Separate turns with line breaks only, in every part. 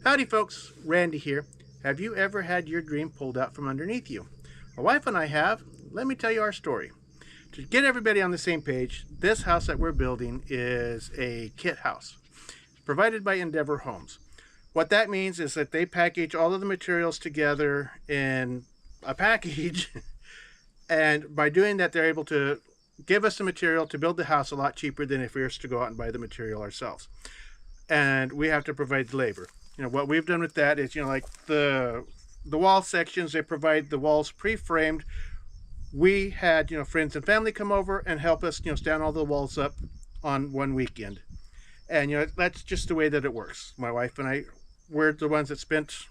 Howdy folks, Randy here. Have you ever had your dream pulled out from underneath you? My wife and I have. Let me tell you our story. To get everybody on the same page, this house that we're building is a kit house provided by Endeavor Homes. What that means is that they package all of the materials together in a package and by doing that they're able to give us the material to build the house a lot cheaper than if we were to go out and buy the material ourselves. And we have to provide the labor. What we've done with that is, like the wall sections, they provide the walls pre-framed. We had, friends and family come over and help us, stand all the walls up on one weekend. And, that's just the way that it works. My wife and I, we're the ones that spent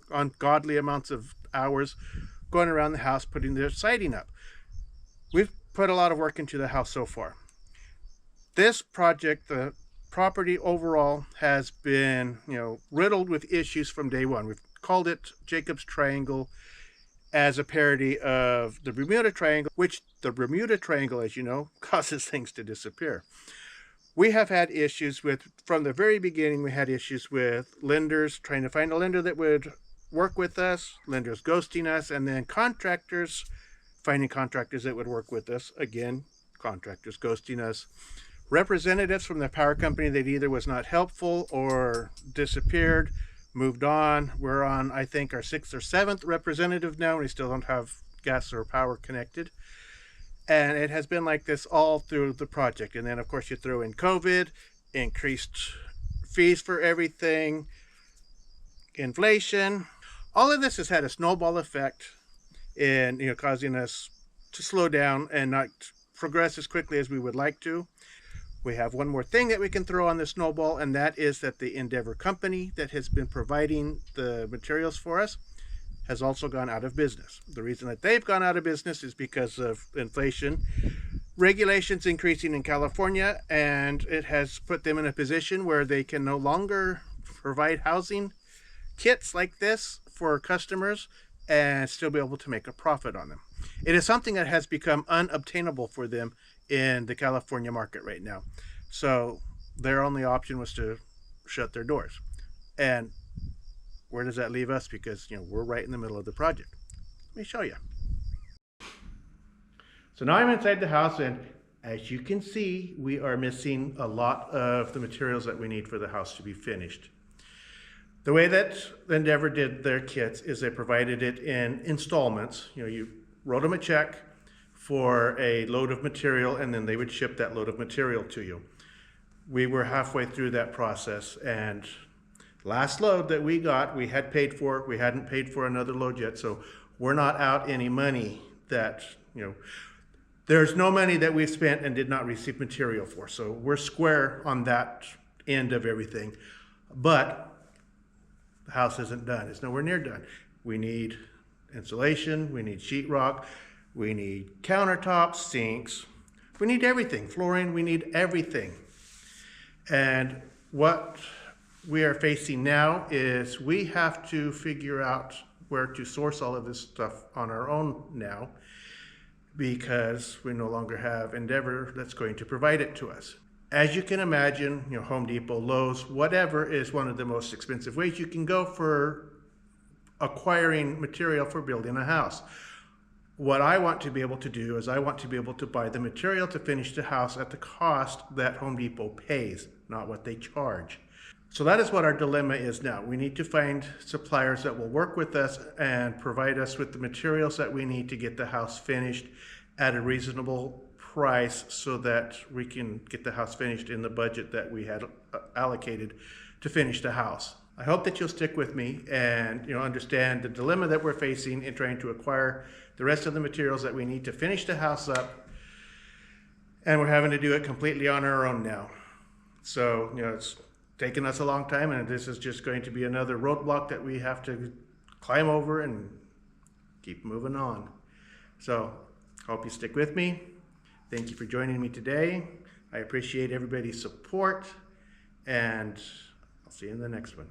ungodly amounts of hours going around the house putting the siding up. We've put a lot of work into the house so far. This project, the property overall, has been, riddled with issues from day one. We've called it Jacob's Triangle as a parody of the Bermuda Triangle, which the Bermuda Triangle, as you know, causes things to disappear. We have had issues with, from the very beginning, we had issues with lenders trying to find a lender that would work with us, lenders ghosting us, and then contractors finding contractors that would work with us. Again, contractors ghosting us. Representatives from the power company that either was not helpful or disappeared, moved on. We're on, I think, our 6th or 7th representative now, and we still don't have gas or power connected. And it has been like this all through the project. And then, of course, you throw in COVID, increased fees for everything, inflation. All of this has had a snowball effect in, causing us to slow down and not progress as quickly as we would like to. We have one more thing that we can throw on the snowball, and that is that the Endeavor company that has been providing the materials for us has also gone out of business. The reason that they've gone out of business is because of inflation, regulations increasing in California, and it has put them in a position where they can no longer provide housing kits like this for customers and still be able to make a profit on them. It is something that has become unobtainable for them in the California market right now. So their only option was to shut their doors. And where does that leave us? Because, we're right in the middle of the project. Let me show you. So now I'm inside the house, and as you can see, we are missing a lot of the materials that we need for the house to be finished. The way that Endeavor did their kits is they provided it in installments. You wrote them a check for a load of material, and then they would ship that load of material to you. We were halfway through that process, and last load that we got, we had paid for. We hadn't paid for another load yet, so we're not out any money that, there's no money that we've spent and did not receive material for. So we're square on that end of everything. But the house isn't done. It's nowhere near done. We need insulation, we need sheetrock, we need countertops, sinks, we need everything. Flooring, we need everything. And what we are facing now is we have to figure out where to source all of this stuff on our own now, because we no longer have Endeavor that's going to provide it to us. As you can imagine, Home Depot, Lowe's, whatever is one of the most expensive ways you can go for acquiring material for building a house. What I want to be able to do is I want to be able to buy the material to finish the house at the cost that Home Depot pays, not what they charge. So that is what our dilemma is now. We need to find suppliers that will work with us and provide us with the materials that we need to get the house finished at a reasonable price so that we can get the house finished in the budget that we had allocated to finish the house. I hope that you'll stick with me and understand the dilemma that we're facing in trying to acquire the rest of the materials that we need to finish the house up, and we're having to do it completely on our own now. So it's taken us a long time, and this is just going to be another roadblock that we have to climb over and keep moving on. So hope you stick with me. Thank you for joining me today. I appreciate everybody's support, and I'll see you in the next one.